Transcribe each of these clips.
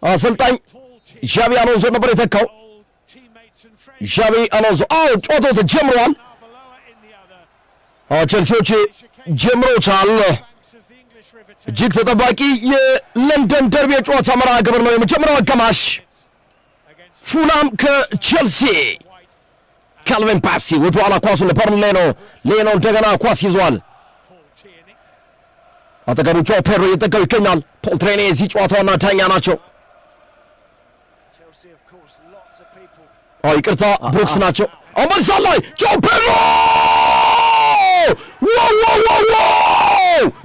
አሰልጣኝ ዣቪ አሎንሶ ነበር የተካው። ዣቪ አሎንሶ ጨዋታው ተጀምሯል። ቼልሲዎች ጀምሮታል። እጅግ ተጠባቂ የለንደን ደርቢ የጨዋታ መርሃ ግብር ነው። የመጀመሪያው አጋማሽ ፉላም ከቼልሲ ካልቪን ባሲ ወደ ኋላ ኳሱን ለበርንሌኖ እንደገና ኳስ ይዟል። አጠገቡ ጆ ፔድሮ እየጠጋው ይገኛል። ፖል ትሬኔ የዚህ ጨዋታውና ዳኛ ናቸው። ይቅርታ ብሩክስ ናቸው። አመልሳ ላይ ጆ ፔድሮ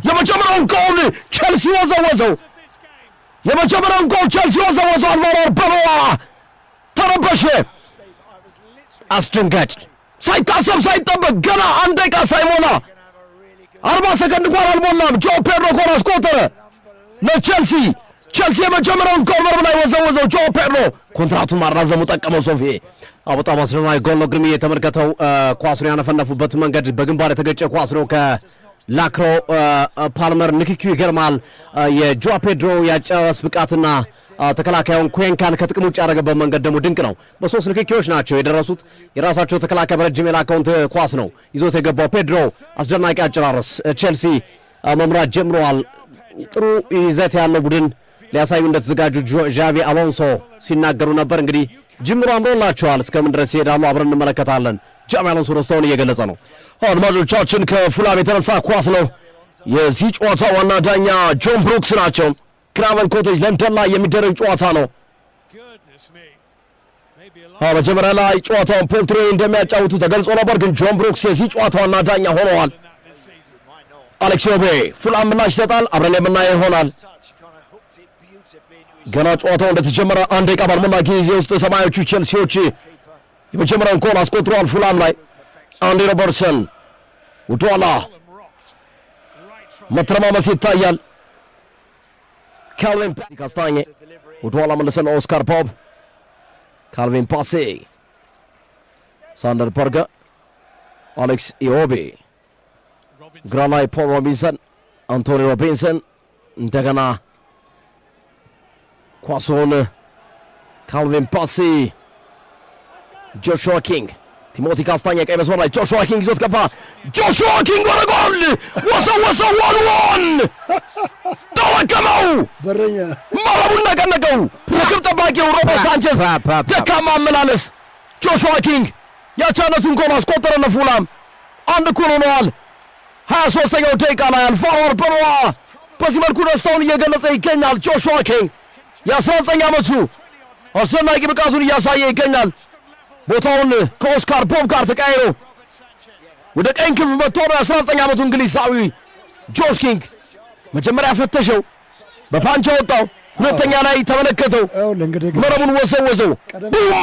የመጀመሪያውን ጎል ቼልሲ ወዘወዘው። የመጀመሪያውን ጎል ቼልሲ ወዘወዘው። አልቫሮ አርቤሎአ ተረበሸ። አስደንጋጭ ሳይታሰብ ሳይጠበቅ ገና አንድ ደቂቃ ሳይሞላ 40 ሰከንድ እንኳን አልሞላም። ጆ ፔድሮ ጎል አስቆጠረ ለቼልሲ። ቼልሲ የመጀመሪያውን ኮርነር ላይ ወዘወዘው። ጆ ፔድሮ ኮንትራቱን ማራዘሙ ጠቀመው። ሶፊ በጣም አስደናቂ ጎል ነው። ግርሚ የተመለከተው ኳሱን ያነፈነፉበት መንገድ በግንባር የተገጨ ኳስ ነው። ከላክሮ ፓልመር ንክኪው ይገርማል። የጆ ፔድሮ ያጨዋወት ብቃትና ተከላካዩን ኩዌንካን ከጥቅም ውጭ ያደረገበት መንገድ ደግሞ ድንቅ ነው። በሶስት ንክኪዎች ናቸው የደረሱት። የራሳቸው ተከላካይ በረጅም የላከውን ኳስ ነው ይዞት የገባው ፔድሮ። አስደናቂ አጨራረስ። ቼልሲ መምራት ጀምረዋል። ጥሩ ይዘት ያለው ቡድን ሊያሳዩ እንደተዘጋጁ ዣቪ አሎንሶ ሲናገሩ ነበር። እንግዲህ ጅምሮ አምሮላቸዋል። እስከምን ድረስ ይሄዳሉ አብረን እንመለከታለን። ዣቪ አሎንሶ ደስታውን እየገለጸ ነው። አድማጮቻችን ከፉላም የተነሳ ኳስ ነው። የዚህ ጨዋታ ዋና ዳኛ ጆን ብሩክስ ናቸው። ክራቨን ኮቴጅ ለንደን ላይ የሚደረግ ጨዋታ ነው። መጀመሪያ ላይ ጨዋታውን ፖል ትሬኔ እንደሚያጫውቱ ተገልጾ ነበር፣ ግን ጆን ብሩክስ የዚህ ጨዋታ ዋና ዳኛ ሆነዋል። አሌክስ ዮቤ ፉላም ምላሽ ይሰጣል። አብረን የምናየው ይሆናል። ገና ጨዋታው እንደተጀመረ አንድ ደቂቃ ባልሞላ ጊዜ ውስጥ ሰማያዎቹ ቼልሲዎች የመጀመሪያውን ጎል አስቆጥረዋል። ፉላም ላይ አንዲ ሮበርትሰን ወደኋላ መተረማመስ ይታያል። ካልቪን ካስታኘ ወደኋላ መለሰን። ኦስካር ቦብ፣ ካልቪን ባሲ፣ ሳንደር በርገ፣ አሌክስ ኢዮቤ፣ ግራ ላይ ፖል ሮቢንሰን፣ አንቶኒ ሮቢንሰን እንደገና ኳሱን ካልቪን ባሲ፣ ጆሹዋ ኪንግ፣ ቲሞቲ ካስታኘ ቀይ መስመር ላይ ጆሹዋ ኪንግ ይዞት ገባ። ጆሹዋ ኪንግ ወደ ጎል ወሰወሰው። 1-1 ተወከመው። በረኛ መረቡን ነቀነቀው። የግብ ጠባቂው ሮበርት ሳንቼዝ ደካማ አመላለስ። ጆሹዋ ኪንግ ያቻነቱን ጎል አስቆጠረ ለፉላም። 1-1 ሆነዋል። 23ኛው ደቂቃ ላይ አልቫሮ አርቤሎአ በዚህ መልኩ ደስታውን እየገለጸ ይገኛል። ጆሹዋ ኪንግ የ19 ዓመቱ አስደናቂ ብቃቱን እያሳየ ይገኛል። ቦታውን ከኦስካር ቦብ ጋር ተቀያይሮ ወደ ቀኝ ክንፍ መጥቶ ነው። የ19 ዓመቱ እንግሊዛዊ ጆሽ ኪንግ መጀመሪያ ፈተሸው፣ በፓንቻ ወጣው። ሁለተኛ ላይ ተመለከተው፣ መረቡን ወሰወሰው። ቡም!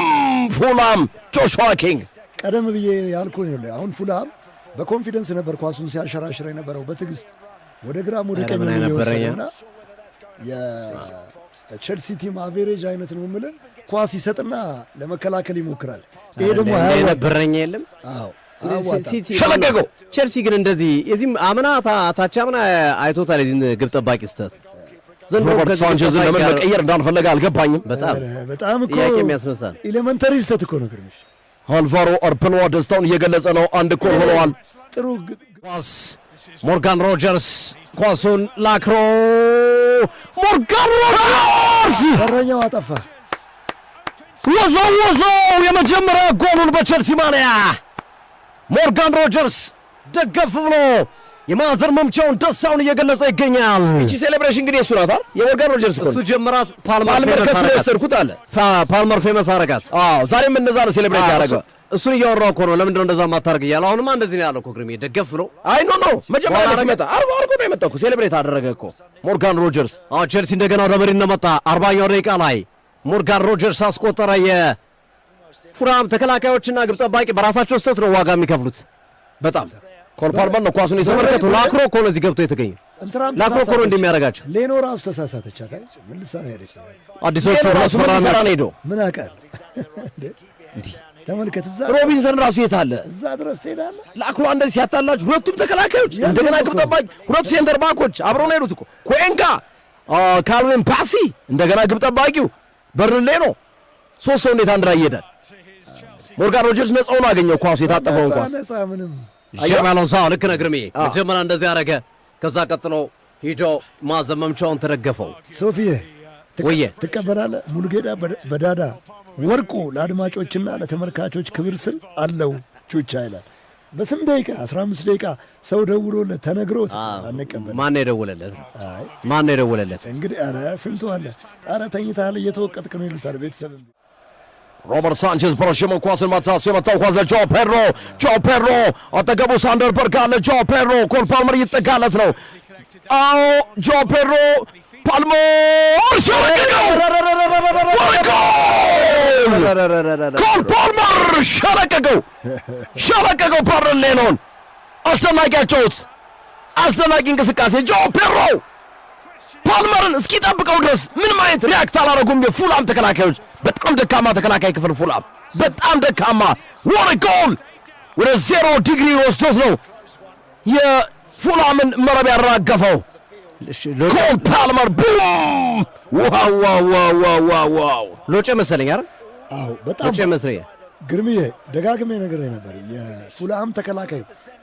ፉላም ጆሹዋ ኪንግ። ቀደም ብዬ ያልኩህ ነው። አሁን ፉላም በኮንፊደንስ ነበር ኳሱን ሲያሸራሽር የነበረው፣ በትዕግስት ወደ ግራም ወደ ቀኝ እየወሰደና የቼልሲ ቲም አቬሬጅ አይነት ነው የምልህ። ኳስ ይሰጥና ለመከላከል ይሞክራል። ይሄ ደግሞ በረኛ የለም። አዎ ሸለገገው። ቼልሲ ግን እንደዚህ የዚህም አምና ታች አምና አይቶታል የዚህን ግብ ጠባቂ ስህተት። ሮበርት ሳንቼዝን ለምን መቀየር እንዳልፈለገ አልገባኝም። በጣም እኮ ጥያቄ የሚያስነሳል። ኤሌመንተሪ ስህተት እኮ ነው። ግርምሽ አልቫሮ አርቤሎአ ደስታውን እየገለጸ ነው። 1-1 ሆነዋል። ጥሩ ኳስ ሞርጋን ሮጀርስ ኳሱን ላክሮ ሞርጋን ሮጀርስ በረኛው አጠፋ። ወዘወዘው የመጀመሪያ ጎሉን በቼልሲ ማሊያ ሞርጋን ሮጀርስ ደገፍ ብሎ የማዕዘን መምቻውን ደስታውን እየገለጸ ይገኛል። እቺ ሴሌብሬሽን ግን የሱ ናት አይደል? የሞርጋን ሮጀርስ እሱ ጀመራት። ፓልመር ከሱ የወሰድኩት አለ። ፓልመር ፌመስ አረጋት። ዛሬም እንደዛ ነው ሴሌብሬት ያደረገው። እሱን እያወራሁ እኮ ነው። ለምንድን ነው እንደዛ ማታርግ እያለ አሁንማ እንደዚህ ነው ያለው እኮ ግርሜ። ደገፍ ብሎ ኖ መጀመሪያ ሲመጣ አርጎ ነው የመጣው እኮ ሴሌብሬት አደረገ እኮ ሞርጋን ሮጀርስ። ቼልሲ እንደገና ወደ መሪነት መጣ። 40ኛው ደቂቃ ላይ ሞርጋን ሮጀርስ አስቆጠረ። የፉላም ተከላካዮችና ግብ ጠባቂ በራሳቸው ስህተት ነው ዋጋ የሚከፍሉት። በጣም ኮል ፓልመር ነው ኳሱን የተመለከቱ። ላክሮ እኮ ነው እዚህ ገብቶ የተገኘ። ላክሮ እኮ ነው እንደሚያደርጋቸው። ሌኖ ራሱ ተሳሳተች። ምን ልትሰራ ሄደች? አዲሶቹ ሁለት ነው ሄዶ ምን አውቃል እንዴ? ተመልከት። እዛ ሮቢንሰን ራሱ የት አለ? እዛ ድረስ ትሄዳለህ። ላክሮ እንደዚህ ሲያታላችሁ ሁለቱም ተከላካዮች እንደገና ግብ ጠባቂ ሁለቱ ሴንተር ባኮች አብረው ነው ሄዱት እኮ። ኩዌንካ ካልቪን ባሲ እንደገና ግብ ጠባቂው በርንሌ ነው። 3 ሰው እንዴት አንድ ላይ ይሄዳል? ሞርጋን ሮጀርስ ነፃውን አገኘው። ኳሱ የታጠፈውን ኳስ ነፃ ምንም ጃቢ አሎንሶ ልክ ነህ ግርሜ። መጀመሪያ እንደዚህ ያደረገ፣ ከዛ ቀጥሎ ሂዶ ማዘመምቻውን ተደገፈው። ሶፊዬ ወየ ትቀበላለህ? ሙሉጌታ በዳዳ ወርቁ ለአድማጮችና ለተመልካቾች ክብር ስል አለው ቹቻ ይላል። በስንት ደቂቃ 15 ደቂቃ ሰው ደውሎለት ተነግሮት አንቀበል። ማን የደወለለት? ማን የደወለለት? እንግዲህ ኧረ ስንቱ አለ። ኧረ ተኝተሃል እየተወቀጥክ ነው ይሉታል ቤተሰብ። ሮበርት ሳንቼዝ በረሽሙ ኳስን ማታሱ የመታው ኳስ ጆ ፔድሮ አጠገቡ ሳንደርበርግ አለ። ጆ ፔድሮ ኮል ፓልመር እየጠጋለት ነው። አዎ ጆ ፔድሮ ፓልመር ኮል ፓልመር ሸለቀቀው ፓርሌኖን። አስደናቂ አጨዋወት፣ አስደናቂ እንቅስቃሴ። ጆ ፔድሮ ፓልመርን እስኪጠብቀው ድረስ ምንም አይነት ሪያክት አላረጉም የፉላም ተከላካዮች። በጣም ደካማ ተከላካይ ክፍል ፉላም፣ በጣም ደካማ። ወረ ጎል ወደ 0 ዲግሪ ወስዶት ነው የፉላምን መረብ ያራገፈው ኮል ፓልመር። ቡም! ዋው! ሎጬ መሰለኝ አይደል? አዎ በጣም ሎጬ መሰለኝ። ግርምዬ ደጋግሜ ነገር ነበር የፉላም ተከላካይ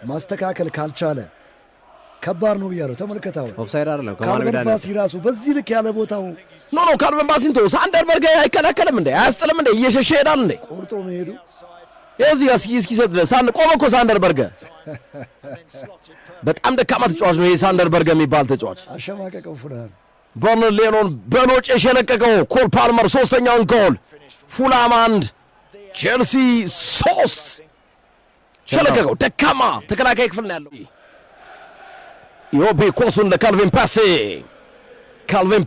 ማስተካከል ካልቻለ ከባድ ነው ብያለሁ። ተመልከታው ኦፍሳይድ አይደለም ካልቨን ባሲ ራሱ በዚህ ልክ ያለ ቦታው ኖ ካልቨን ባሲን ተው። ሳንደርበርግ አይከላከልም እንዴ? አያስጥልም እንዴ? እየሸሸ ይሄዳል እንዴ? ቆርጦ መሄዱ እዚህ እስኪሰጥ ድረስ ቆመ እኮ ሳንደርበርግ። በጣም ደካማ ተጫዋች ነው ይሄ ሳንደርበርግ የሚባል ተጫዋች። አሸማቀቀው ፉላም። በርንሌኖን በሎጭ የሸለቀቀው ኮል ፓልመር ሶስተኛውን ጎል። ፉላም 1 ቼልሲ 3 ሸለቀቀው። ደካማ ተከላካይ ክፍል ነው ያለው። ኢዮቤ ኳሱን ለካልቪን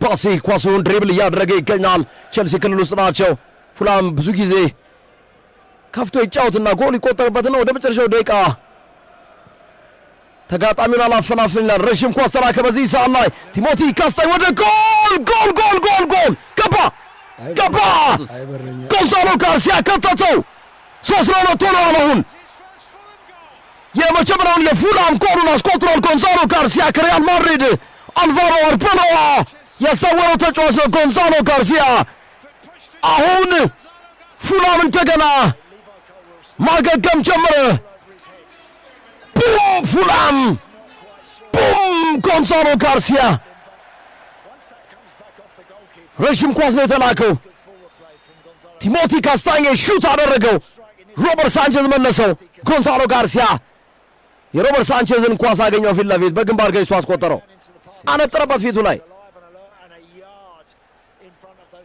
ፓሲ ኳሱን ድሪብል እያደረገ ይገኛል። ቼልሲ ክልል ውስጥ ናቸው። ፉላም ብዙ ጊዜ ከፍቶ ይጫወትና ጎል ይቆጠርበትና ወደ መጨረሻው ደቂቃ ተጋጣሚውን አላፈናፍን ይላል። ረዥም ኳስ ተላከ። በዚህ ሰዓት ላይ ቲሞቲ ካስታኝ ወደ ጎል ገባ። ጎንዛሎ ጋርሲያ ከተተው። 3-2 ሆነዋል። አሁን የመጀመሪያውን የፉላም ጎሉን አስቆጥሯል ጎንዛሎ ጋርሲያ ከሪያል ማድሪድ። አልቫሮ አርቤሎዋ ያሳወረው ተጫዋች ነው ጎንዛሎ ጋርሲያ። አሁን ፉላም እንደገና ማገገም ጀመረ። ቡም! ፉላም ቡም! ጎንዛሎ ጋርሲያ ረዥም ኳስ ነው የተላከው። ቲሞቲ ካስታኘ ሹት አደረገው። ሮበርት ሳንቼዝ መለሰው። ጎንዛሎ ጋርሲያ የሮበርት ሳንቼዝን ኳስ አገኘው ፊት ለፊት በግንባር ገጭቶ አስቆጠረው። አነጠረበት ፊቱ ላይ።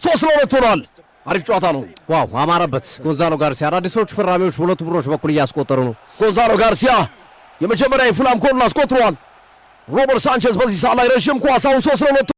3-2 ሆኗል። አሪፍ ጨዋታ ነው። ዋው አማረበት ጎንዛሎ ጋርሲያ። አዳዲሶቹ ፈራሚዎች በሁለቱ ቡድኖች በኩል እያስቆጠሩ ነው። ጎንዛሎ ጋርሲያ የመጀመሪያ የፉላም ጎሉን አስቆጥሯል። ሮበርት ሳንቼዝ በዚህ ሰዓት ላይ ረዥም ኳስ አሁን 3-2